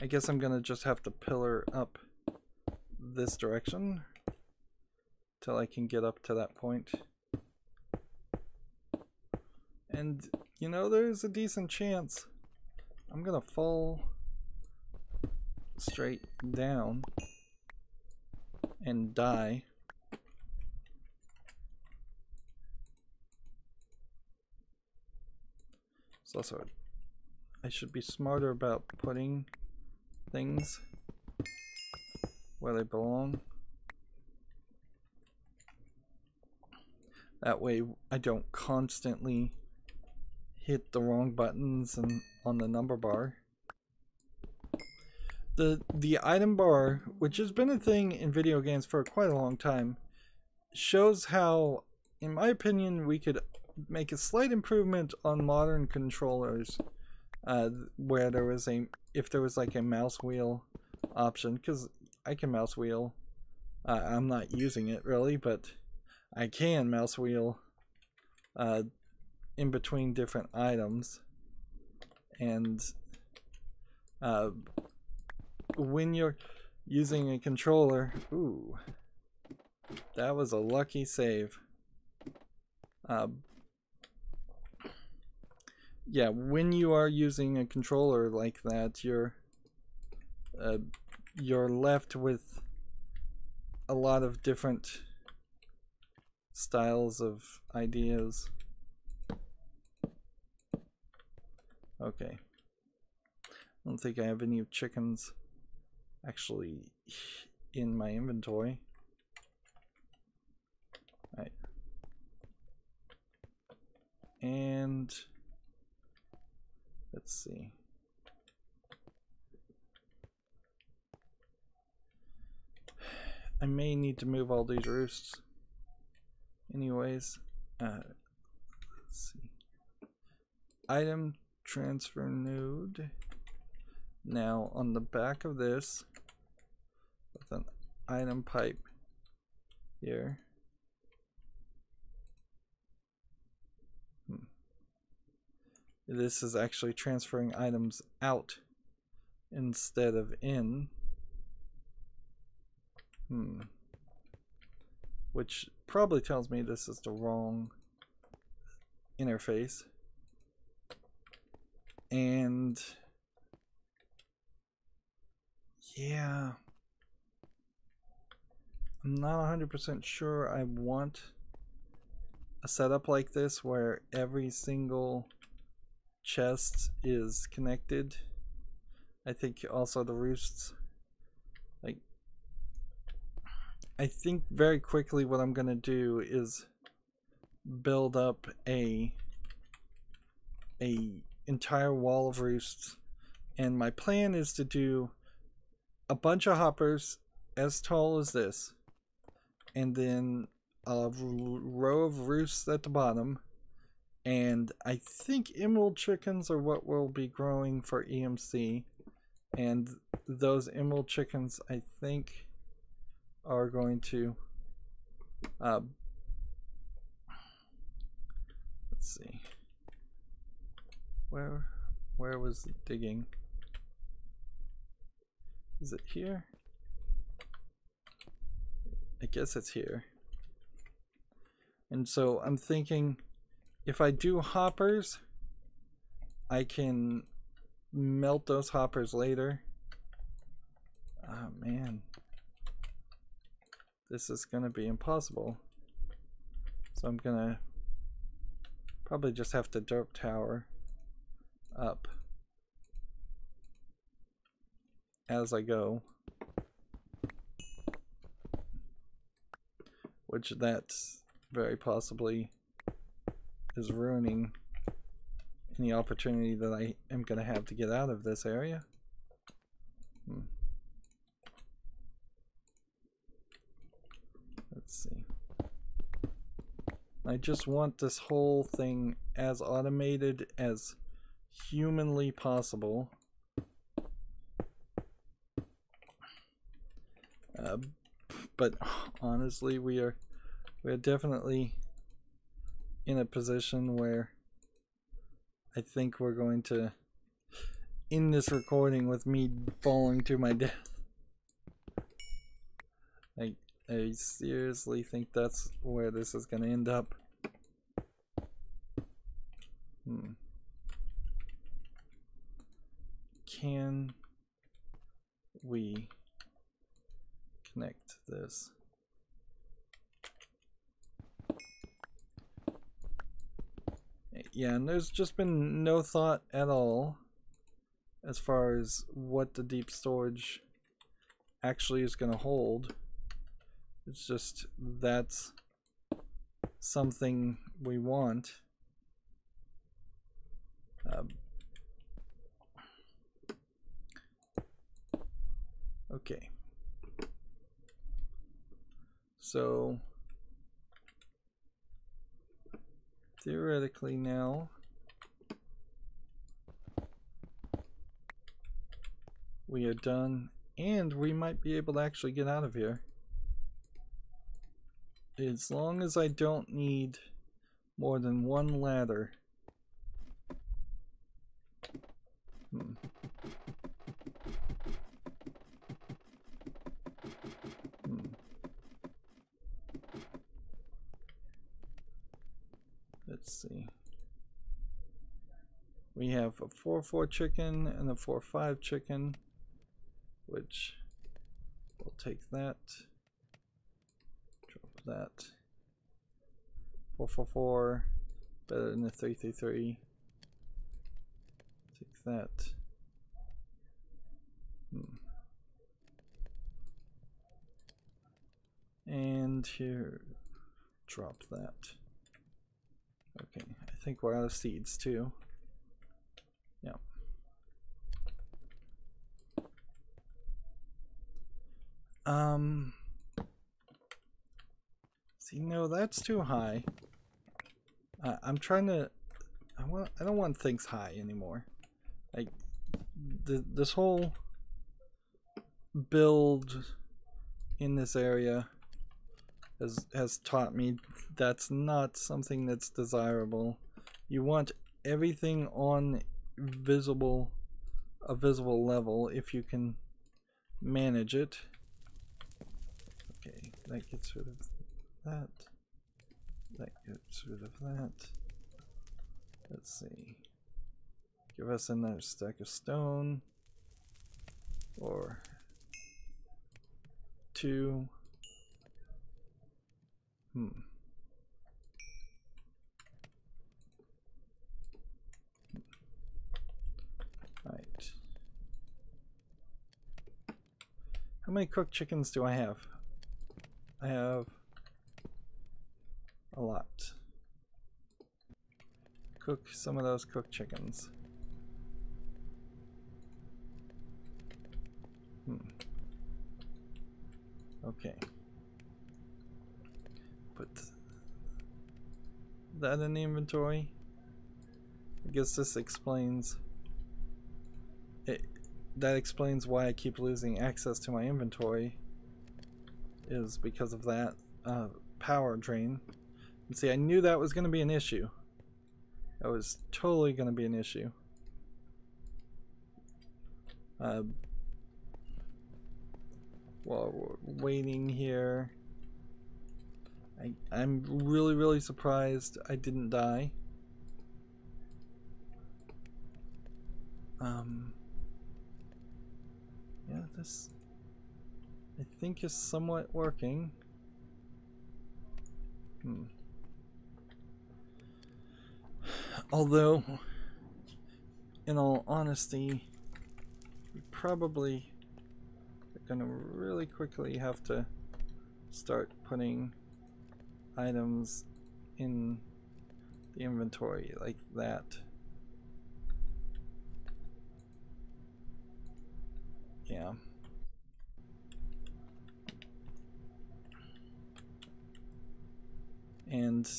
I guess I'm gonna just have to pillar up this direction till I can get up to that point. And you know, there's a decent chance I'm gonna fall straight down and die. So also, I should be smarter about putting things where they belong. That way I don't constantly hit the wrong buttons and on the number bar. The item bar, which has been a thing in video games for quite a long time, shows how, in my opinion, we could make a slight improvement on modern controllers, where there was if there was like a mouse wheel option, because I can mouse wheel. I'm not using it really, but I can mouse wheel in between different items, and when you're using a controller, ooh, that was a lucky save. Yeah, when you are using a controller like that, you're left with a lot of different styles of ideas. Okay. I don't think I have any chickens actually in my inventory. Right. And let's see. I may need to move all these roosts anyways. Let's see. Item transfer node. Now on the back of this, with an item pipe here. This is actually transferring items out instead of in. Which probably tells me this is the wrong interface. And yeah, I'm not 100% sure I want a setup like this where every single chest is connected. I think also the roosts, like, I think very quickly what I'm gonna do is build up a entire wall of roosts, and my plan is to do a bunch of hoppers as tall as this, and then a row of roosts at the bottom, and I think emerald chickens are what will be growing for EMC, and those emerald chickens I think are going to let's see, where was the digging? Is it here? I guess it's here. And so I'm thinking if I do hoppers, I can melt those hoppers later. Oh man, this is gonna be impossible. So I'm gonna probably just have to dirt tower up as I go, which that very possibly is ruining any opportunity that I am going to have to get out of this area. Let's see. I just want this whole thing as automated as humanly possible. But honestly, we are definitely in a position where I think we're going to end this recording with me falling to my death. I seriously think that's where this is going to end up. Can we connect this? Yeah, and there's just been no thought at all as far as what the deep storage actually is going to hold. It's just that's something we want. Okay. So theoretically now we are done, and we might be able to actually get out of here. as long as I don't need more than one ladder. Let's see. We have a 4-4 chicken and a 4-5 chicken, which we'll take that. Drop that. 4-4-4, better than the 3-3-3. Take that. And here, drop that. Okay, I think we're out of seeds too. Yeah. See, no, that's too high. I'm trying to. I don't want things high anymore. Like this whole build in this area has taught me that's not something that's desirable. You want everything on a visible level if you can manage it. Okay, that gets rid of that. That gets rid of that. Let's see. Give us another stack of stone. Or 2. Right. How many cooked chickens do I have? I have a lot. Cook some of those cooked chickens. Okay. Put that in the inventory. I guess this explains it. That explains why I keep losing access to my inventory, is because of that power drain. And see, I knew that was going to be an issue. That was totally going to be an issue. While we're waiting here, I'm really surprised I didn't die. Yeah, this I think is somewhat working. Although, in all honesty, we probably are gonna really quickly have to start putting items in the inventory like that. Yeah. And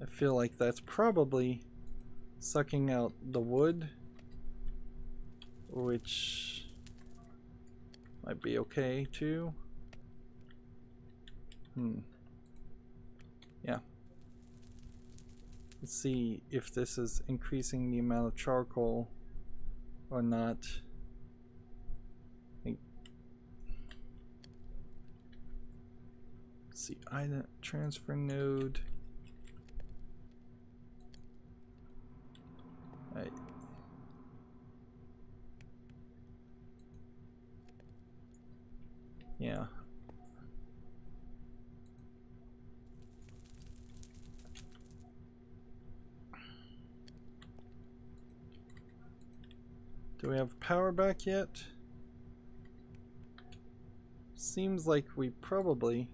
I feel like that's probably sucking out the wood, which might be okay too. Yeah. Let's see if this is increasing the amount of charcoal or not. Let's see, item transfer node. Right. Yeah. Do we have power back yet? Seems like we probably.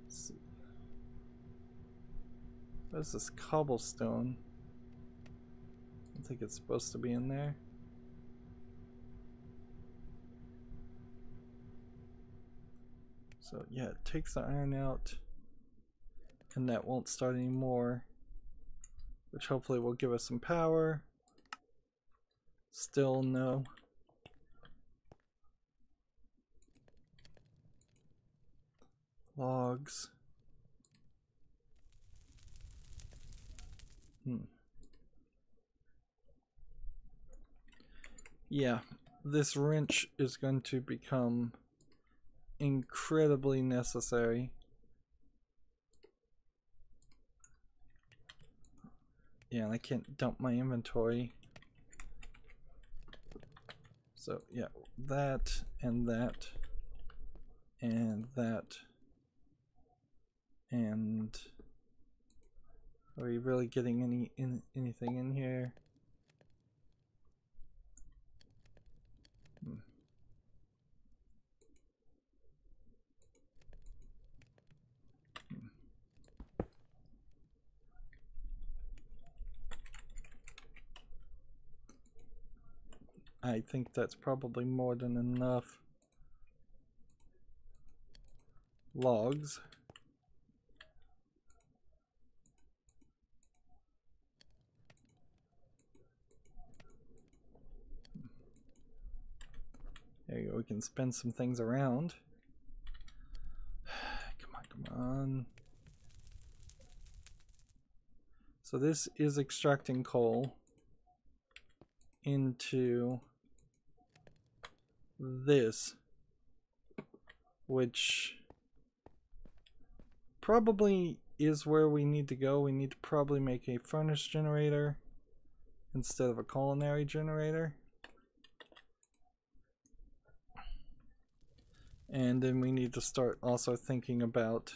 Let's see. What's this cobblestone? I don't think it's supposed to be in there. So yeah, it takes the iron out. and that won't start anymore, which hopefully will give us some power. Still no. Logs. Yeah, this wrench is going to become incredibly necessary. Yeah, and I can't dump my inventory. So yeah, that and that and that. And are we really getting anything in here? I think that's probably more than enough logs. There you go, we can spin some things around. Come on, come on. So this is extracting coal into this, which probably is where we need to go. We need to probably make a furnace generator instead of a culinary generator. And then we need to start also thinking about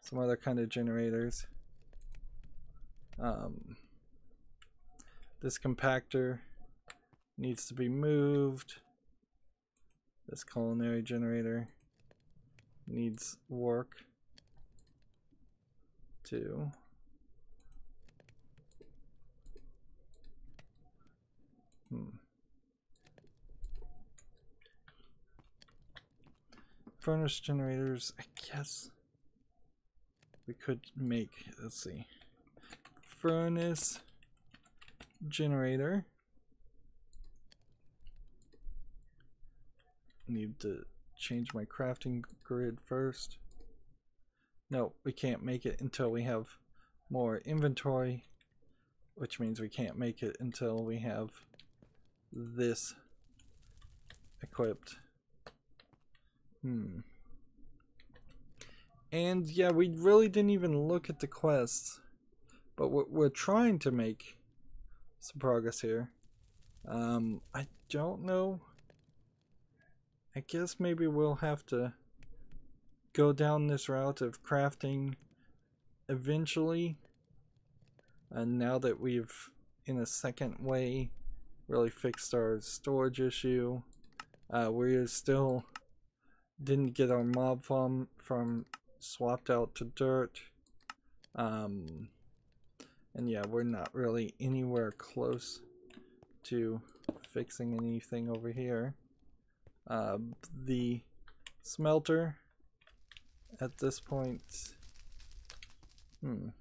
some other kind of generators. This compactor needs to be moved. This culinary generator needs work too. Furnace generators, I guess we could make, let's see, furnace generator. Need to change my crafting grid first. No, we can't make it until we have more inventory, which means we can't make it until we have this equipped. And yeah, we really didn't even look at the quests, but we're trying to make some progress here. I don't know. I guess maybe we'll have to go down this route of crafting eventually. And now that we've, in a second way, really fixed our storage issue, we still didn't get our mob farm from swapped out to dirt. And yeah, we're not really anywhere close to fixing anything over here. The smelter at this point, well,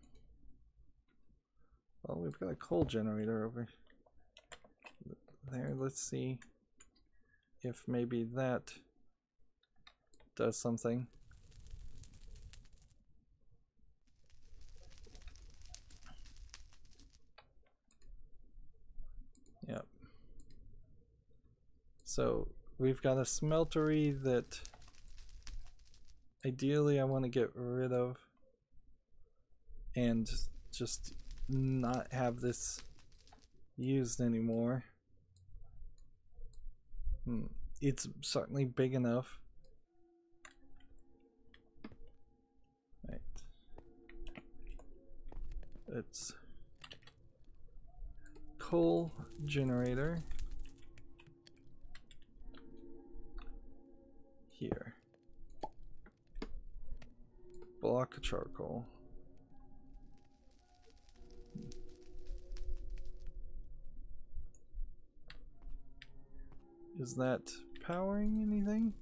we've got a coal generator over there. Let's see if maybe that does something. Yep. So we've got a smeltery that ideally I want to get rid of and just not have this used anymore. It's certainly big enough. Right. It's coal generator here. Block of charcoal. Is that powering anything?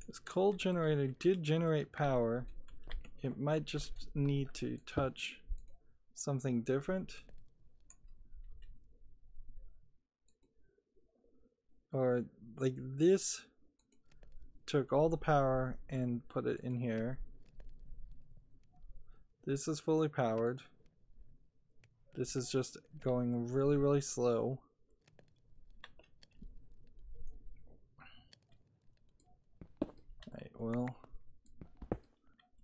This coal generator did generate power. It might just need to touch something different. Or like this took all the power and put it in here. This is fully powered. This is just going really, really slow. Alright, well,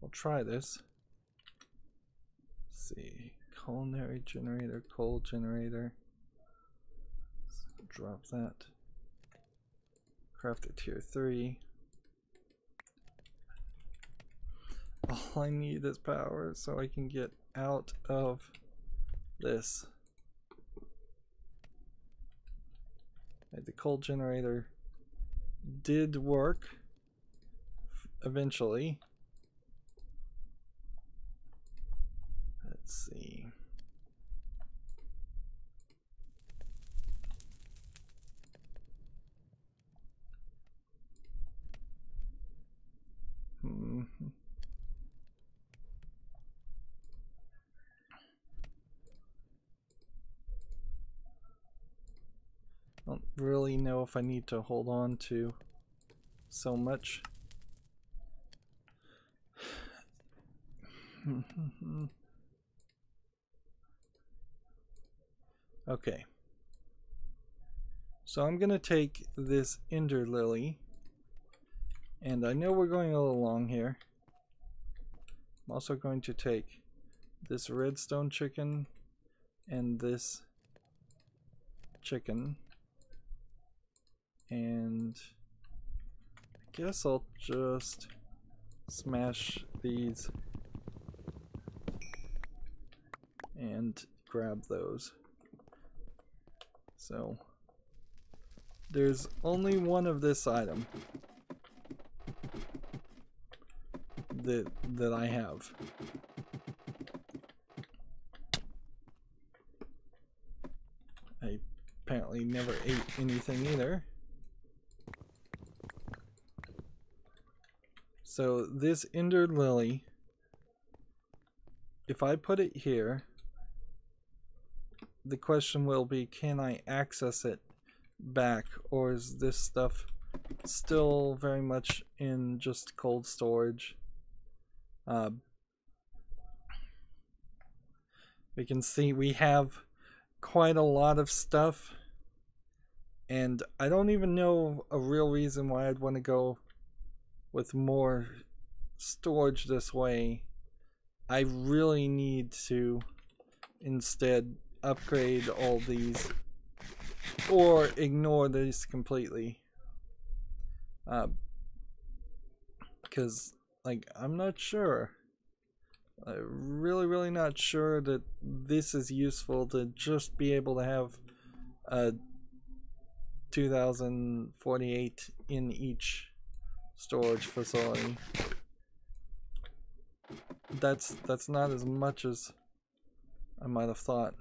we'll try this. Let's see. Culinary generator, coal generator. Let's drop that. Crafted tier 3. All I need is power so I can get out of this. Right, the coal generator did work eventually. Let's see. I don't really know if I need to hold on to so much. Okay. So I'm gonna take this Ender Lily, and I know we're going a little long here. I'm also going to take this redstone chicken and this chicken, and I guess I'll just smash these and grab those. So there's only one of this item that I have. I apparently never ate anything either. So this Ender Lily, if I put it here, the question will be, can I access it back, or is this stuff still very much in just cold storage? We can see we have quite a lot of stuff, and I don't even know a real reason why I'd want to go with more storage this way. I really need to instead upgrade all these or ignore these completely, because like I'm not sure, really not sure that this is useful to just be able to have a 2048 in each storage facility. That's not as much as I might have thought.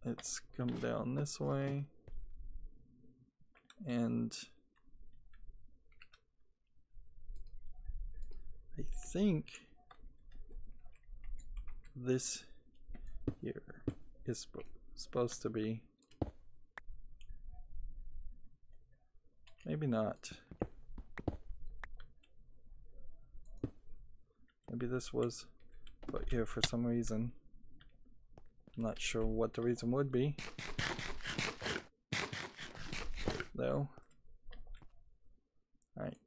Let's come down this way, and I think this here is supposed to be, maybe not. Maybe this was put here for some reason. I'm not sure what the reason would be, though. Alright.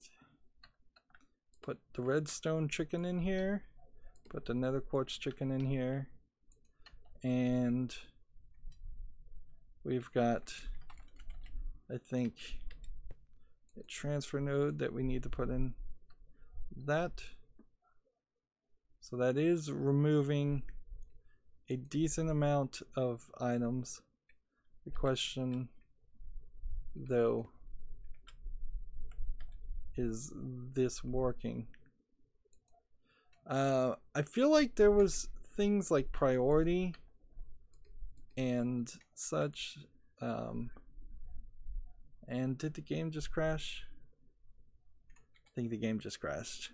Put the redstone chicken in here. Put the nether quartz chicken in here. And we've got, I think, a transfer node that we need to put in that. So that is removing a decent amount of items. The question, though, is this working? I feel like there was things like priority and such And did the game just crash? I think the game just crashed.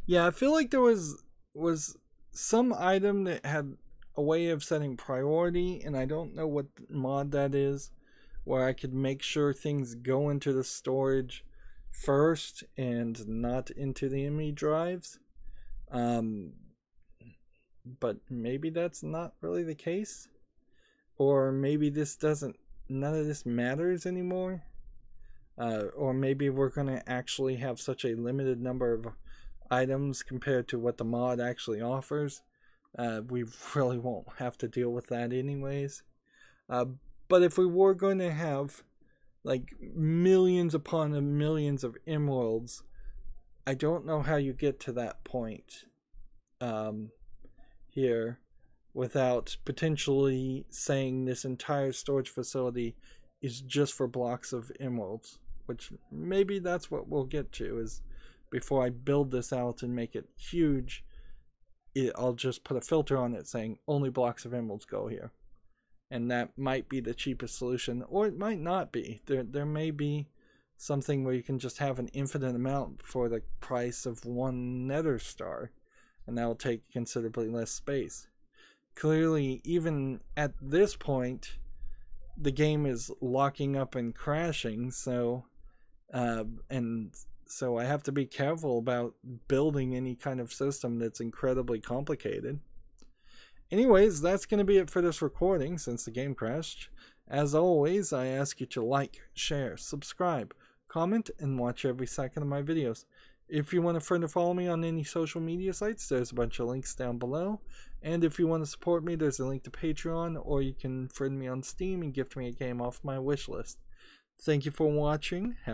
Yeah, I feel like there was some item that had a way of setting priority, and I don't know what mod that is, where I could make sure things go into the storage first and not into the ME drives. But maybe that's not really the case, or maybe this doesn't, none of this matters anymore, or maybe we're going to actually have such a limited number of items compared to what the mod actually offers. We really won't have to deal with that anyways. But if we were going to have like millions upon millions of emeralds, I don't know how you get to that point here without potentially saying this entire storage facility is just for blocks of emeralds, which maybe that's what we'll get to, is before I build this out and make it huge, I'll just put a filter on it saying only blocks of emeralds go here. And that might be the cheapest solution, or it might not be. There may be something where you can just have an infinite amount for the price of one nether star, and that will take considerably less space. Clearly, even at this point, the game is locking up and crashing, so so I have to be careful about building any kind of system that's incredibly complicated. Anyways, that's going to be it for this recording since the game crashed. As always, I ask you to like, share, subscribe, comment, and watch every second of my videos. If you want to further follow me on any social media sites, there's a bunch of links down below. And if you want to support me, there's a link to Patreon, or you can friend me on Steam and gift me a game off my wish list. Thank you for watching. Have